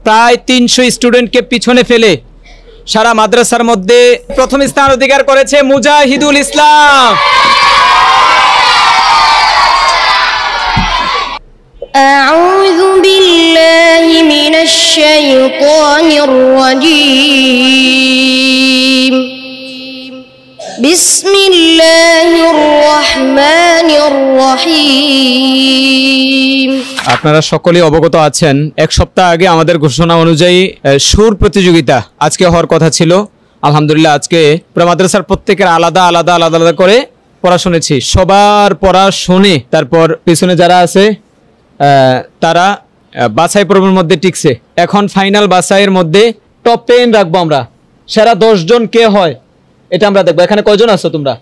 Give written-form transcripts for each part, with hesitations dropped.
প্রায় 300 স্টুডেন্টকে পিছনে ফেলে সারা মাদ্রাসার মধ্যে প্রথম স্থান অধিকার করেছে মুজাহিদুল ইসলাম। أعوذ بالله من الشيطان الرجيم بسم الله الرحمن الرحيم। আপনারা সকলেই অবগত আছেন, এক সপ্তাহ আগে আমাদের ঘোষণা অনুযায়ী সুর প্রতিযোগিতা আজকে হওয়ার কথা ছিল। আলহামদুলিল্লাহ আজকে পুরো মাদ্রাসার প্রত্যেকের আলাদা আলাদা আলাদা আলাদা করে পড়া শুনেছি, সবার পড়া শুনে তারপর পিছনে যারা আছে তারা বাছাই পর্বের মধ্যে টিকছে। এখন ফাইনাল বাছাইয়ের মধ্যে টপ 10 রাখবো আমরা। সেরা 10 জন কে হয় এটা আমরা দেখবো। এখানে কয়জন আছো তোমরা?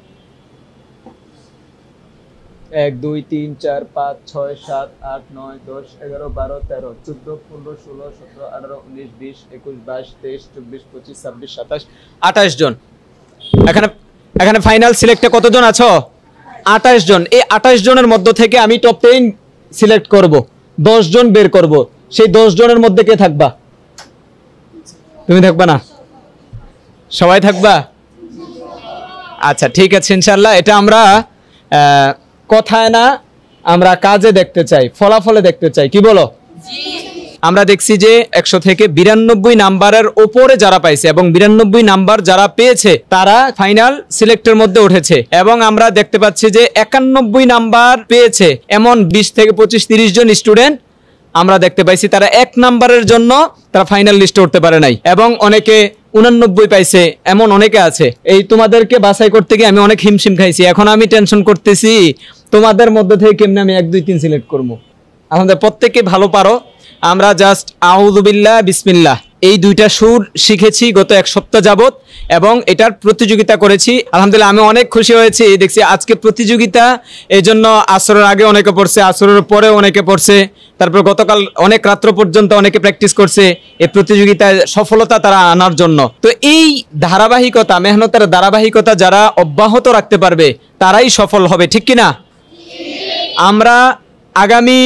1 2 3 4 5 6 7 8 9 10 11 12 13 14 15 16 17 18 19 20 21 22 23 24 25 26 27 28 জন। এখানে ফাইনাল সিলেক্টে কতজন আছো? 28 জন। এই 28 জনের মধ্য থেকে আমি টপ 10 সিলেক্ট করব, 10 জন বের করব। সেই 10 জনের মধ্যে কে থাকবা? তুমি থাকবা না? সবাই থাকবা? আচ্ছা ঠিক আছে ইনশাআল্লাহ। এটা আমরা কথায় না, আমরা কাজে দেখতে চাই, ফলাফলে দেখতে চাই। কি বলো? আমরা দেখছি যে 100 থেকে 92 নাম্বারের উপরে যারা পাইছে এবং 92 নাম্বার যারা পেয়েছে তারা ফাইনাল সিলেক্টের মধ্যে উঠেছে। এবং আমরা দেখতে পাচ্ছি যে 91 নাম্বার পেয়েছে এমন 20 থেকে 25 30 জন স্টুডেন্ট আমরা দেখতে পাইছি তারা 1 নাম্বারের জন্য তারা ফাইনাল লিস্টে উঠতে পারে নাই। এবং অনেকে 89 পাইছে, এমন অনেকে আছে। এই তোমাদেরকে বাছাই করতে গিয়ে আমি অনেক হিমশিম খাইছি। এখন আমি টেনশন করতেছি তোমাদের মধ্যে থেকে কেমনে আমি 1 2 3 সিলেক্ট করবো। আমাদের প্রত্যেকে ভালো পারো। আমরা জাস্ট আউযু বিল্লাহ বিসমিল্লাহ এই দুইটা সুর শিখেছি গত 1 সপ্তাহ যাবত এবং এটার প্রতিযোগিতা করেছি। আলহামদুলিল্লাহ আমি অনেক খুশি হয়েছি। দেখছি আজকে প্রতিযোগিতা, এই জন্য আসরের আগে অনেকে পড়ছে, আসরের পরে অনেকে পড়ছে, তারপর গতকাল অনেক রাত্র পর্যন্ত অনেকে প্র্যাকটিস করছে এই প্রতিযোগিতায় সফলতা তারা আনার জন্য। তো এই ধারাবাহিকতা, মেহনতের ধারাবাহিকতা যারা অব্যাহত রাখতে পারবে তারাই সফল হবে, ঠিক কিনা? আমরা আগামী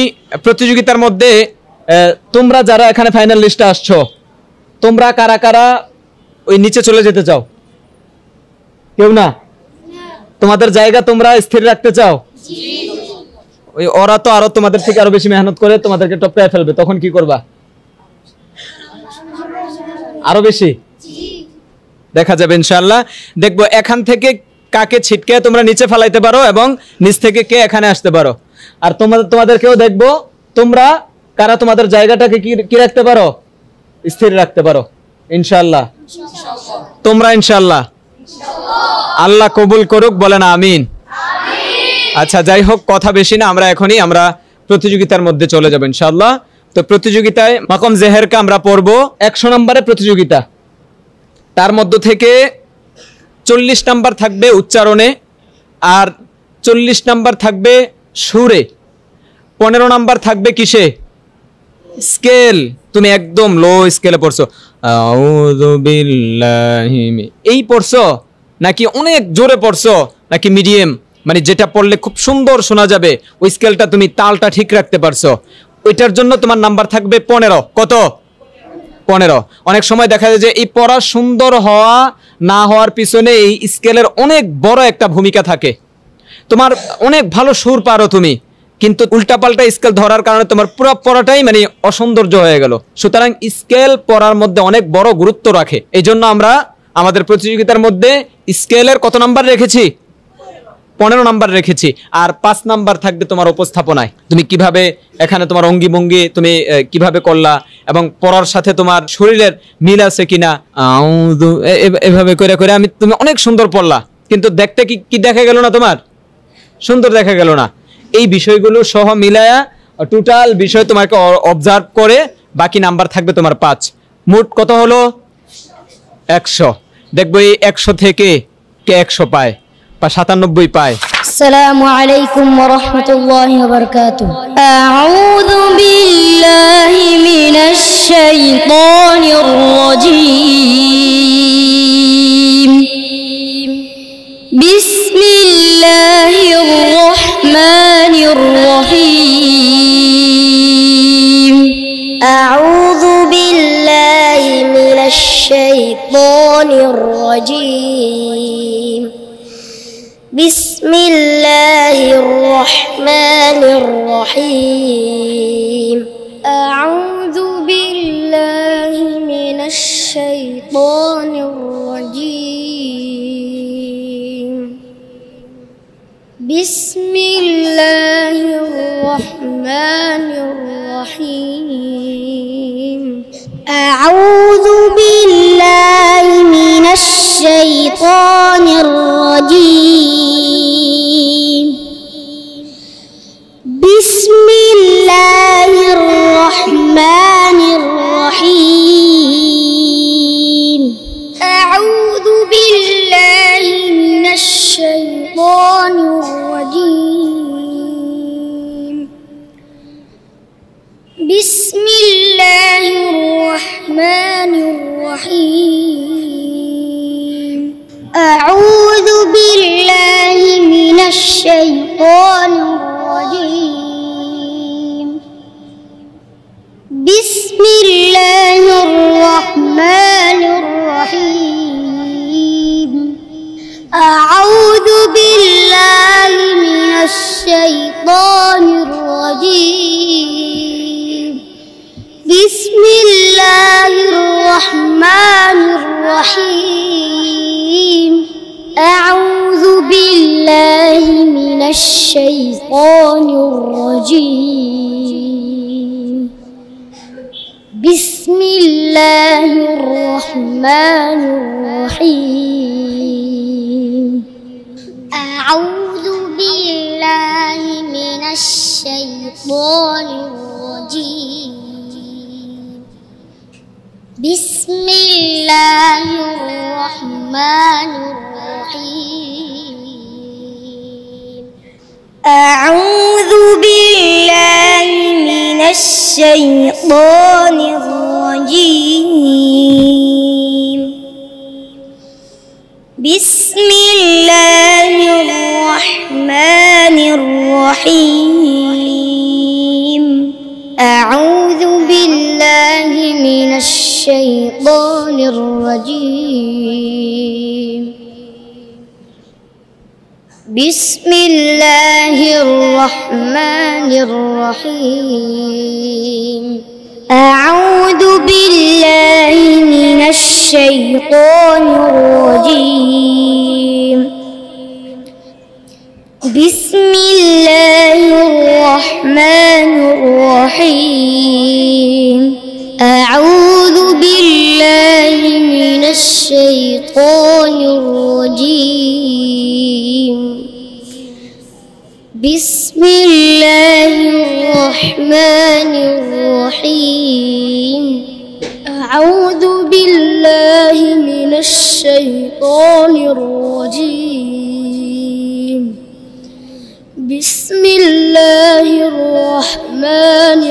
প্রতিযোগিতার মধ্যে তোমরা যারা এখানে ফাইনাল লিস্টে আসছো, তোমরা কারা কারা ওই নিচে চলে যেতে চাও? কেউ না? তোমাদের জায়গা তোমরা স্থির রাখতে চাও? ওই ওরা তো আরো তোমাদের থেকে আরো বেশি মেহনত করে তোমাদেরকে টপকায় ফেলবে, তখন কি করবা? আরো বেশি দেখা যাবে ইনশাআল্লাহ। দেখবো এখান থেকে কাকে ছিটকে তোমরা নিচে ফেলাইতে পারো এবং নিচ থেকে কে এখানে আসতে পারো। আর তোমাদেরকেও দেখবো তোমরা কারা তোমাদের জায়গাটাকে কি রাখতে পারো, স্থির রাখতে পারো ইনশাআল্লাহ। তোমরা ইনশাআল্লাহ, আল্লাহ কবুল করুক, বলেন আমিন। আচ্ছা যাই হোক, কথা বেশি না, আমরা প্রতিযোগিতার মধ্যে চলে যাব ইনশাআল্লাহ। তো প্রতিযোগিতায় মাকাম জেহেরকে আমরা পড়বো 100 নম্বরের প্রতিযোগিতা। তার মধ্য থেকে 40 নাম্বার থাকবে উচ্চারণে, আর 40 নাম্বার থাকবে সুরে, 15 নাম্বার থাকবে কিসে? স্কেল। তুমি একদম লো স্কেলে পড়ছো, আউযু বিল্লাহি এই পড়ছো নাকি অনেক জোরে পড়ছো নাকি মিডিয়াম, মানে যেটা পড়লে খুব সুন্দর শোনা যাবে ওই স্কেলটা তুমি তালটা ঠিক রাখতে পারছো, ওইটার জন্য তোমার নাম্বার থাকবে 15। কত? 15। অনেক সময় দেখা যায় যে এই পড়া সুন্দর হওয়া না হওয়ার পিছনে এই স্কেলের অনেক বড় একটা ভূমিকা থাকে। তোমার অনেক ভালো সুর পারো তুমি, কিন্তু উল্টাপাল্টা স্কেল ধরার কারণে তোমার পুরো পড়াটাই মানে অসৌন্দর্য হয়ে গেল। সুতরাং স্কেল পড়ার মধ্যে অনেক বড় গুরুত্ব রাখে। এই জন্য আমরা আমাদের প্রতিযোগিতার মধ্যে স্কেলের কত নাম্বার রেখেছি? 15 নাম্বার রেখেছি। আর 5 নাম্বার থাকবে তোমার উপস্থাপনায়, তুমি কিভাবে এখানে তোমার অঙ্গি ভঙ্গি তুমি কিভাবে করলা এবং পড়ার সাথে তোমার শরীরের মিল আছে কিনা। এভাবে করে করে তুমি অনেক সুন্দর পড়লা, কিন্তু দেখতে কি দেখা গেল না, তোমার সুন্দর দেখা গেল না। এই বিষয়গুলো সহ মিলায়া টোটাল বিষয় তোমাকে অবজার্ভ করে বাকি নাম্বার থাকবে তোমার 5। মোট কত হলো? 100। দেখবো এই 100 থেকে কে 100 পায় বা 97 পায়। আসসালামু আলাইকুম ওয়া রাহমাতুল্লাহি ওয়া বারাকাতুহু। আউযু বিল্লাহি মিনাশ শাইতানির রাজীম। বিসমিল্লাহির রাহমানির রহিম। আউযু বিল্লাহি الشيطان الرجيم بسم الله الرحمن الرحيم أعوذ بالله من الشيطان الرجيم بسم الله الرحمن الرحيم أعوذ بالله من الشيطان الرجيم بسم الله الرحمن الرحيم أعوذ بالله من الشيطان الرجيم بسم الله الرحمن الرحيم أعوذ بالله من الشيطان الرجيم بسم الله الرحمن الرحيم أعوذ بالله من الشيطان الرجيم بسم الله الرحمن الرحيم أعوذ بالله من الشيطان الرجيم بسم الله الرحمن الرحيم أعوذ بالله من الشيطان الرجيم بسم الله الرحمن الرحيم أعوذ بالله من الشيطان الرجيم بسم الله الرحمن الرحيم أعوذ بالله من الشيطان الرجيم بسم الله الرحمن الرحيم أعوذ بالله من الشيطان الرجيم بسم الله الرحمن الرحيم أعوذ بالله من الشيطان الرجيم بسم الله الرحمن الرحيم أعوذ بالله من الشيطان الرجيم بسم الله الرحمن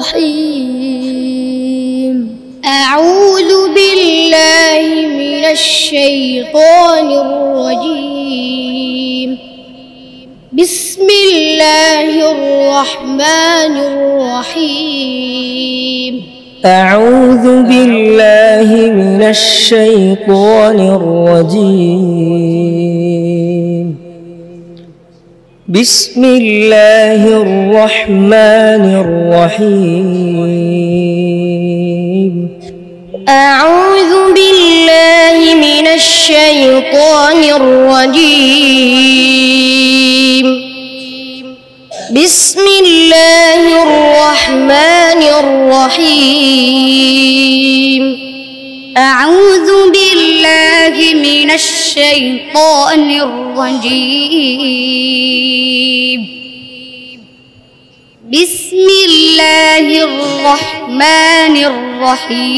الرحيم أعوذ بالله من الشيطان الرجيم بسم الله الرحمن الرحيم أعوذ بالله من الشيطان الرجيم بسم الله الرحمن الرحيم أعوذ بالله من الشيطان الرجيم بسم الله الرحمن الرحيم أعوذ بالله من الشيطان الرجيم بسم الله الرحمن الرحيم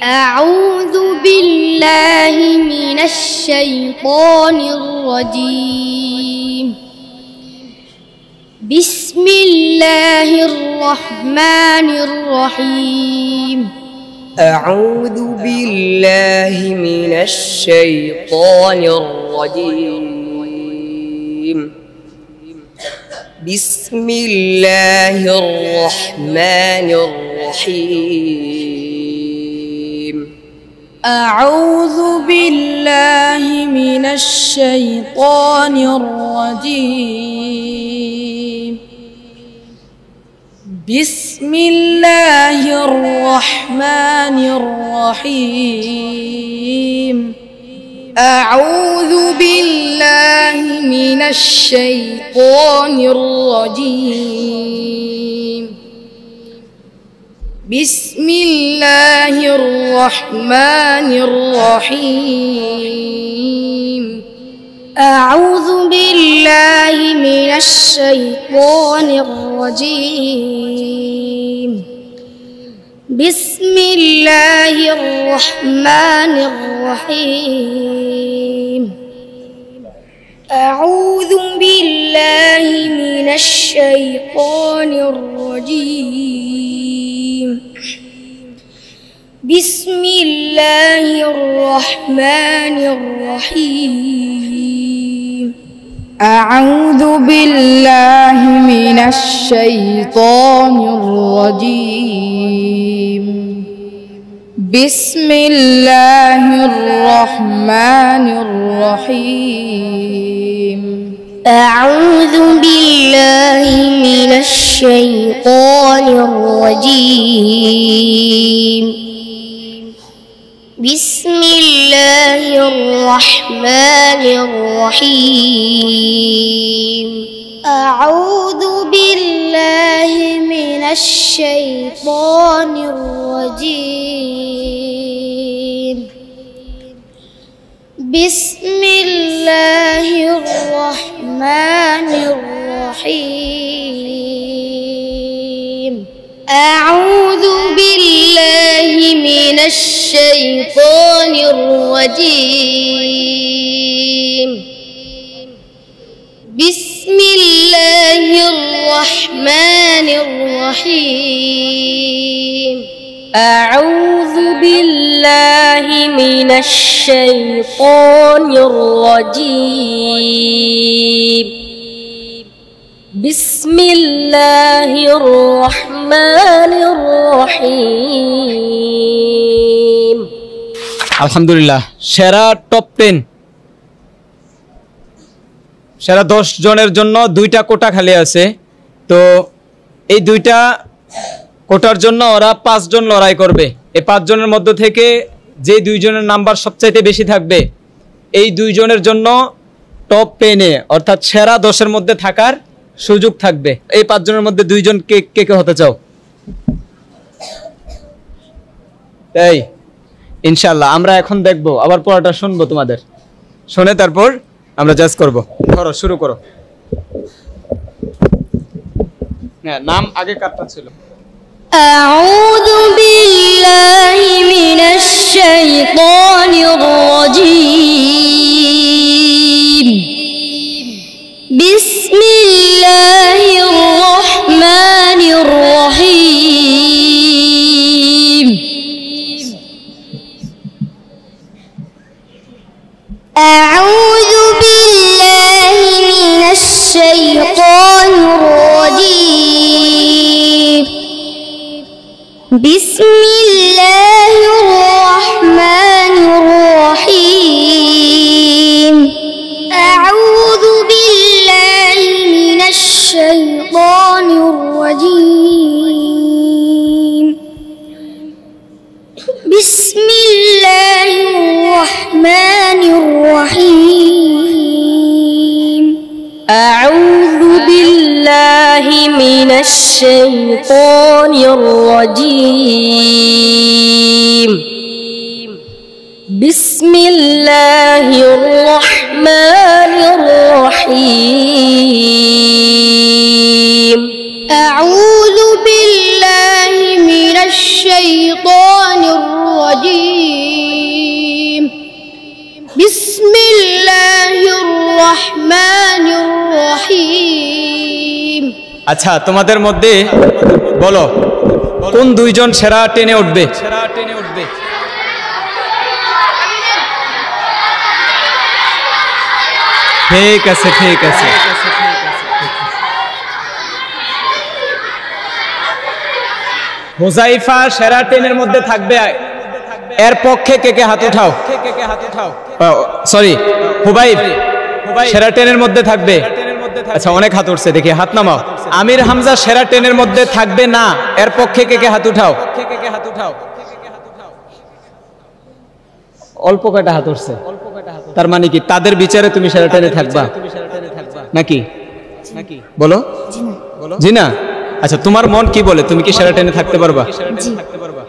أعوذ بالله من الشيطان الرجيم بسم الله الرحمن الرحيم أعوذ بالله من الشيطان الرجيم بسم الله الرحمن الرحيم الرحيم أعوذ بالله من الشيطان الرجيم بسم الله الرحمن الرحيم أعوذ بالله من الشيطان الرجيم بسم الله الرحمن الرحيم أعوذ بالله من الشيطان الرجيم بسم الله الرحمن الرحيم أعوذ بالله من الشيطان الرجيم بسم الله الرحمن الرحيم أعوذ بالله من الشيطان الرجيم بسم الله الرحمن الرحيم أعوذ بالله من الشيطان الرجيم بسم الله الرحمن الرحيم أعوذ بالله من الشيطان الرجيم بسم الله الرحمن الرحيم أعوذ بالله من الشيطان الرجيم بسم الله الرحمن الرحيم أعوذ بالله من الشيطان الرجيم بسم الله الرحمن الرحيم আলহামদুলিল্লাহ সেরা টপ 10 সেরা 10 জনের জন্য দুইটা কোটা খালি আছে তো এই দুইটা কোটার জন্য ওরা 5 জন লড়াই করবে এই 5 জনের মধ্যে থেকে যে দুইজনের নাম্বার সবচাইতে বেশি থাকবে এই দুইজনের জন্য টপ 10 এ অর্থাৎ সেরা 10 এর মধ্যে থাকার সুযোগ থাকবে এই 5 জনের মধ্যে দুইজন কে কে হতে চাও তাই ইনশাআল্লাহ আমরা এখন দেখব আবার পড়াটা শুনবো তোমাদের শুনে তারপর আমরা জাজ করব ধরো শুরু করো না নাম আগে কাটটা ছিল أعوذ بالله من الشيطان الرجيم بسم الله الرحمن الرحيم أعوذ بالله من الشيطان الرجيم بسم الله الرحمن الرحيم أعوذ بالله من الشيطان الرجيم بسم الله الرحمن الرحيم أعوذ بالله من الشيطان الرجيم بسم الله الرحمن الرحيم أعوذ بالله من الشيطان الرجيم بسم الله الرحمن الرحيم আচ্ছা তোমাদের মধ্যে বলো কোন দুইজন সেরা 10 এ উঠবে ঠিক আছে হুযাইফা সেরা 10 এর মধ্যে থাকবে, এর পক্ষে কে কে হাত উঠাও। সরি, হুবাইব সেরা 10 এর মধ্যে থাকবে। আচ্ছা, অনেক হাত উঠছে, দেখি হাত নামাও। আমির হামজা সেরা 10 এর মধ্যে থাকবে না, এর পক্ষে কে কে হাত উঠাও। অল্প কয়টা হাত উঠছে, তার মানে কি তাদের বিচারে তুমি সেরা 10 এ থাকবা নাকি? বলো জি না। আচ্ছা, তোমার মন কি বলে, তুমি কি সেরা 10 এ থাকতে পারবা?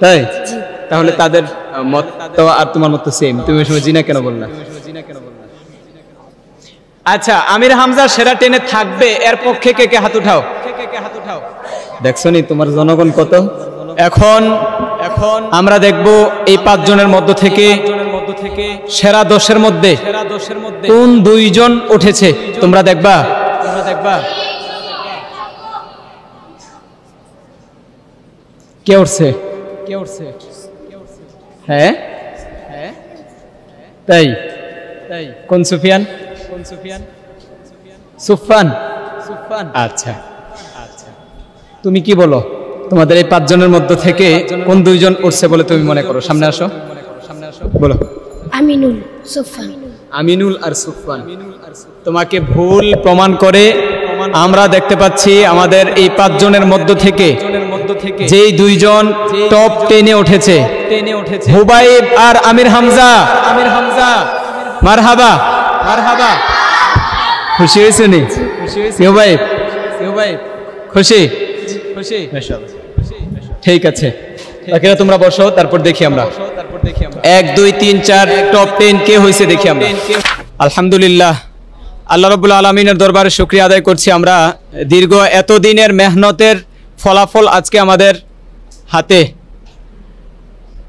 তাই? তাহলে তাদের মত তো আর তোমার মত সেম, তুমি ওই সময় জি না কেন বললা? আচ্ছা, আমির হামজা সেরা 10 এ থাকবে, এর পক্ষে কে কে হাত উঠাও। দেখছো নি তোমার জনগণ কত। এখন আমরা দেখব এই 5 জনের মধ্য থেকে সেরা 10 এর মধ্যে কোন 2 জন উঠেছে। তোমরা দেখবা কে উঠছে। হ্যাঁ তাই? কোন সুফিয়ান? সুফান। আচ্ছা, তুমি কি বলো, তোমাদের এই 5 জনের মধ্য থেকে কোন 2 জন উঠছে বলে তুমি মনে করো? সামনে আসো, বলো। আমিনুল, সুফান। আমিনুল আর সুফান। তোমাকে ভুল প্রমাণ করে আমরা দেখতে পাচ্ছি আমাদের এই 5 জনের মধ্য থেকে যেই 2 জন টপ 10 এ উঠেছে, হুবাইব আর আমির হামজা। মারহাবা। খুশি হয়েছে নি? হুবাইব খুশি? ঠিক আছে, বাকিরা তোমরা বসো, তারপর দেখি আমরা 1 2 3 4 টপ 10 কে হয়েছে দেখি আমরা। আলহামদুলিল্লাহ, আল্লাহ রাব্বুল আলামিনের দরবারে শুকরিয়া আদায় করছি। আমরা দীর্ঘ এতদিনের মেহনতের ফলাফল আজকে আমাদের হাতে।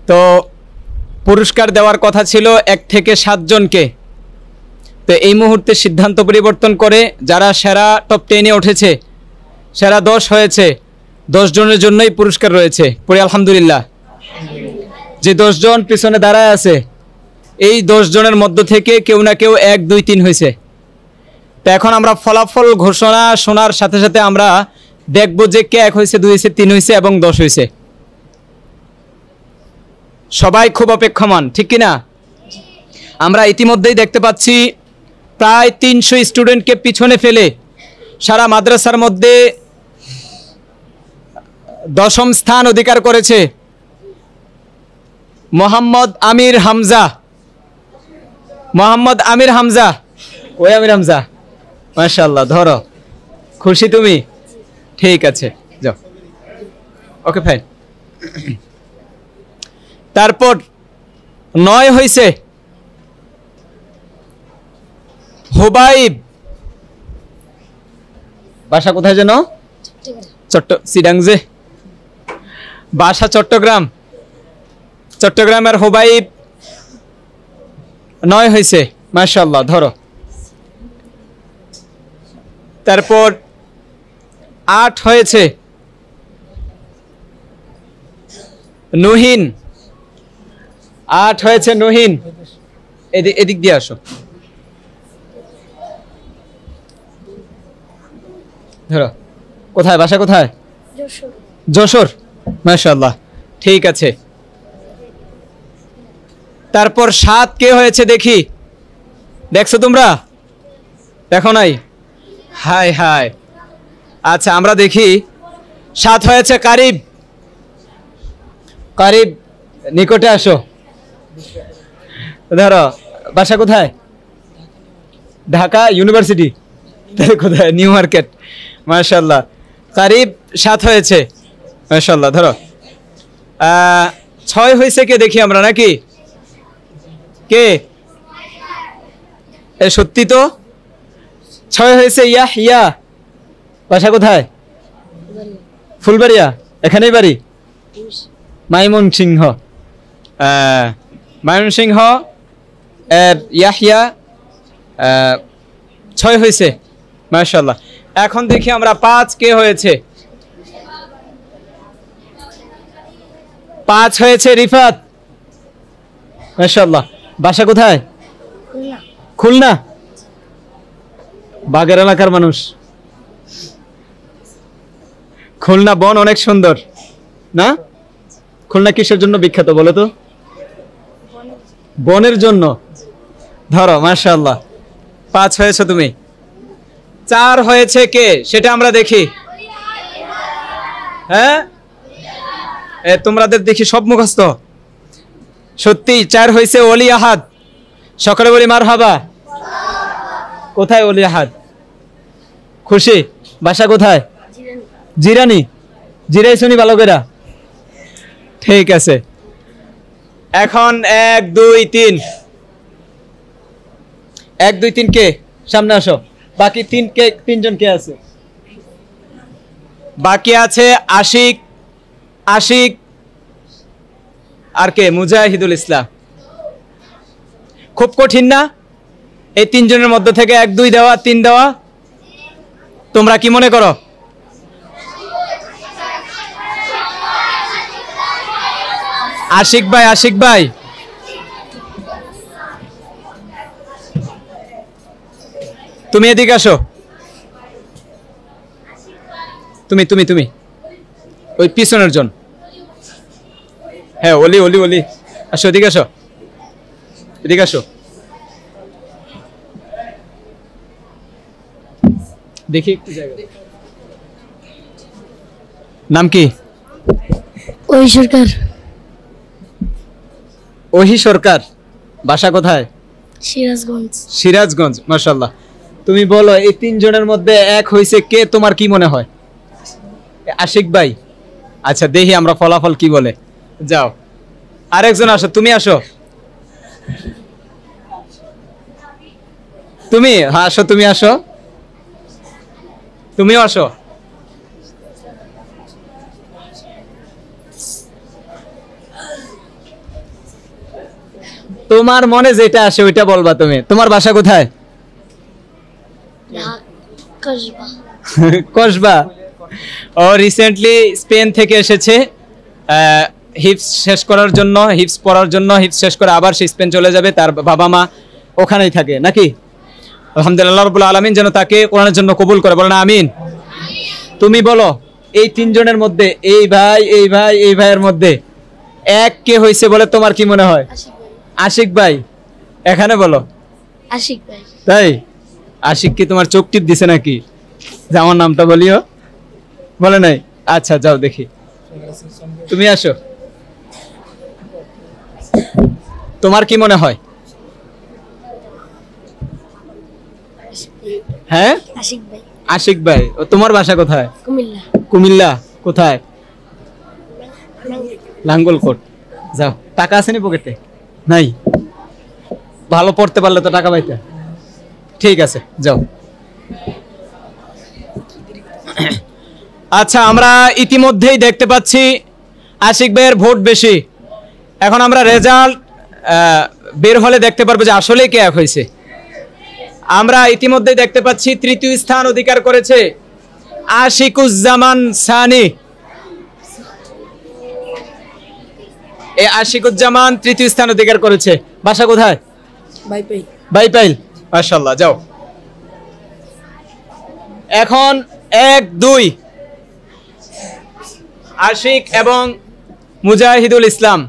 তো পুরস্কার দেওয়ার কথা ছিল 1 থেকে 7 জনকে, তো এই মুহূর্তে সিদ্ধান্ত পরিবর্তন করে যারা সেরা টপ 10 এ উঠেছে, সেরা 10 হয়েছে, 10 জনের জন্যই পুরস্কার রয়েছে। পড়ি আলহামদুলিল্লাহ। যে 10 জন পিছনে দাঁড়ায় আছে, এই 10 জনের মধ্য থেকে কেউ না কেউ 1 2 3 হয়েছে। তো এখন আমরা ফলাফল ঘোষণা শোনার সাথে সাথে আমরা দেখব যে কে 1 হয়েছে, 2 হয়েছে, 3 হয়েছে এবং 10 হয়েছে। সবাই খুব অপেক্ষমান, ঠিক কিনা? আমরা ইতিমধ্যেই দেখতে পাচ্ছি প্রায় 300 স্টুডেন্টকে পিছনে ফেলে সারা মাদ্রাসার মধ্যে 10ম স্থান অধিকার করেছে মোহাম্মদ আমির হামজা। ওই আমির হামজা, মাশাআল্লাহ। ধরো, খুশি তুমি? ঠিক আছে, যাও। ওকে, ফাইন। তারপর 9 হয়েছে হুবাইব। বাসা কোথায় যেন? চিটাংজে। বাসা চট্টগ্রামের হুবাইব 9 হয়েছে, মাশাআল্লাহ। ধরো। তারপর 8 হয়েছে নুহিন। 8 হয়েছে নুহিন। এদিক দিয়ে আসো। ধরো, কোথায় বাসা, কোথায়? যশোর। মাশাআল্লাহ, ঠিক আছে। তারপর 7 কে হয়েছে দেখি? দেখছো তোমরা? দেখো নাই? High high. আচ্ছা, আমরা দেখি। 7 হয়েছে কারিব। নিকটে আসো। ধরো, বাসা কোথায়? ঢাকা ইউনিভার্সিটি। কোথায়? New market. মাশাআল্লাহ, কারিব 7 হয়েছে, মাশাআল্লাহ। ধরো, 6 হয়েছে কে দেখি আমরা নাকি? কে? সত্যি তো 6 হয়েছে ইয়া। বাসা কোথায়? ফুলবাড়িয়া। এখানেই বাড়ি? ময়মনসিংহ। ইয়াহিয়া 6 হয়েছে, মাশাআল্লাহ। এখন দেখি আমরা 5 কে হয়েছে? 5 হয়েছে রিফাত, মাশাআল্লাহ। বাসা কোথায়? খুলনা। বাগের এলাকার মানুষ। খুলনা বন অনেক সুন্দর না? খুলনা কিসের জন্য বিখ্যাত বলো তো? বনের জন্য। ধরো, মাশাআল্লাহ, 5 হয়েছে তুমি। 4 হয়েছে কে সেটা আমরা দেখি। হ্যাঁ, তোমাদের দেখি সব মুখস্থ। সত্যি 4 হয়েছে ওলি আহাদ। সকলে বলি মারহাবা। কোথায় ওলি আহাদ? খুশি? বাসা কোথায়? জিরানি। জিরাইছনি বালকেরা? ঠিক আছে। এখন 1 2 3 1 2 3 কে? সামনে আসো। বাকি 3 কে? 3 জন কে আছে? বাকি আছে আশিক, আশিক আর কে? মুজাহিদুল ইসলাম। খুব কঠিন না এই 3 জনের মধ্যে থেকে 1 2 দেওয়া, 3 দেওয়া? তোমরা কি মনে করো? আশিক ভাই, আশিক ভাই, তুমি এদিকে আসো। তুমি তুমি তুমি ওই পিছনের জন। হ্যাঁ, ওলি ওলি ওলি, আসো এদিকে আসো, এদিকে আসো। দেখি একটু জায়গা। নাম কি? ওই সরকার। ওহি সরকার। বাসা কোথায়? সিরাজগঞ্জ। সিরাজগঞ্জ। মাশাআল্লাহ। তুমি বলো এই 3 জনের মধ্যে 1 হইছে কে? তোমার কি মনে হয়? আশিক ভাই। আচ্ছা, দেখি আমরা ফলাফল কি বলে। যাও, আরেকজন আসো। তুমি আসো। তুমি? হ্যাঁ, আসো, তুমি আসো। তুমিও আসো। তোমার মনে যেটা আসে ওইটা বলবা তুমি। তোমার বাসা কোথায়? কসবা। কসবা। ও রিসেন্টলি স্পেন থেকে এসেছে হিপস শেষ করার জন্য, হিপস পড়ার জন্য। হিপস শেষ করে আবার সে স্পেন চলে যাবে। তার বাবা মা ওখানেই থাকে নাকি? আলহামদুলিল্লাহ, রাব্বুল আলামিন যেন তাকে কোরআনের জন্য কবুল করে। বলো না আমিন। তুমি বলো এই 3 জনের মধ্যে এই ভাই, এই ভাই, এই ভাইয়ের মধ্যে 1 কে হইছে বলে তোমার কি মনে হয়? আশিক ভাই। এখানে বলো। আশিক ভাই। তাই? আশিক কি তোমার চোখ টিপ দিছে নাকি যে আমার নামটা বলিও? বলে নাই? আচ্ছা, যাও দেখি। তুমি আসো। তোমার কি মনে হয়? হ্যাঁ, আশিক ভাই। আশিক ভাই। ও, তোমার বাসা কোথায়? কুমিল্লা। কুমিল্লা। কোথায়? লাঙ্গলকোট। যাও, টাকা আছে নি পকেটে? নাই? ভালো পড়তে পারলে তো টাকা পাইতে। ঠিক আছে, যাও। আচ্ছা, আমরা ইতিমধ্যেই দেখতে পাচ্ছি আশিক ভাইয়ের ভোট বেশি। এখন আমরা রেজাল্ট বের হলে দেখতে পারবো যে আসলে কে 1 হয়েছে। আমরা ইতিমধ্যেই দেখতে পাচ্ছি 3য় স্থান অধিকার করেছে আশিকুজ্জামান সানি। এই আশিকুজ্জামান 3য় স্থান অধিকার করেছে। বাসা কোথায়? বাইপাই। বাইপাইল। মাশাআল্লাহ, যাও। এখন 1 2 আশিক এবং মুজাহিদুল ইসলাম।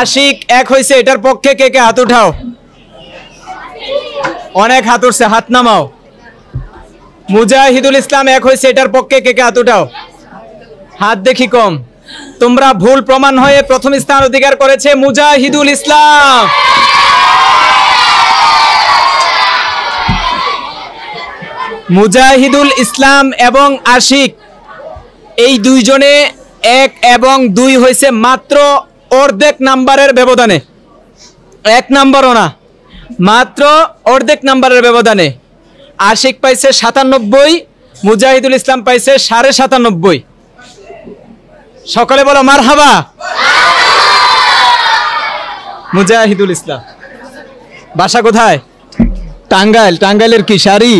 আশিক 1 হয়েছে, এটার পক্ষে কে কে হাত উঠাও? অনেক হাত উঠছে, হাত নামাও। মুজাহিদুল ইসলাম 1 হয়েছে, এটার পক্ষে কে কে হাত উঠাও? হাত দেখি কম। তোমরা ভুল প্রমাণ হয়ে 1ম স্থান অধিকার করেছে মুজাহিদুল ইসলাম। মুজাহিদুল ইসলাম এবং আশিক এই 2 জনে 1 এবং 2 হয়েছে মাত্র অর্ধেক নাম্বারের ব্যবধানে। 1 নাম্বারও না, মাত্র অর্ধেক নাম্বারের ব্যবধানে। আশিক পাইছে 97, মুজাহিদুল ইসলাম পাইছে 97.5। সকলে বলো মারহাবা। মুজাহিদুল ইসলাম। বাসা কোথায়? টাঙ্গাইল। টাঙ্গাইলের কি শাড়ি?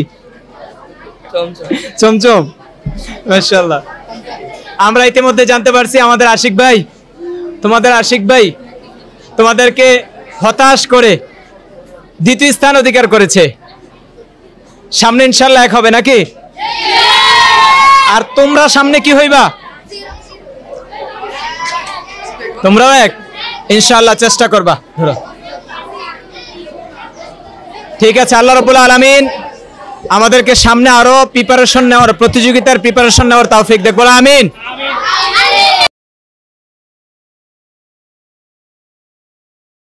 চমচম। মাশাআল্লাহ। আমরা ইতিমধ্যে জানতে পারছি আমাদের আশিক ভাই, তোমাদের আশিক ভাই তোমাদেরকে হতাশ করে 2য় স্থান অধিকার করেছে। সামনে ইনশাআল্লাহ 1 হবে নাকি? আর তোমরা সামনে কি হইবা? তোমরাও এক, ইনশাআল্লাহ চেষ্টা করবা। ধরো, ঠিক আছে। আল্লাহ রাব্বুল আলামিন আমাদেরকে সামনে আরো প্রিপারেশন নেওয়ার, প্রতিযোগিতার প্রিপারেশন নেওয়ার তৌফিক দেখ, বলো আমিন।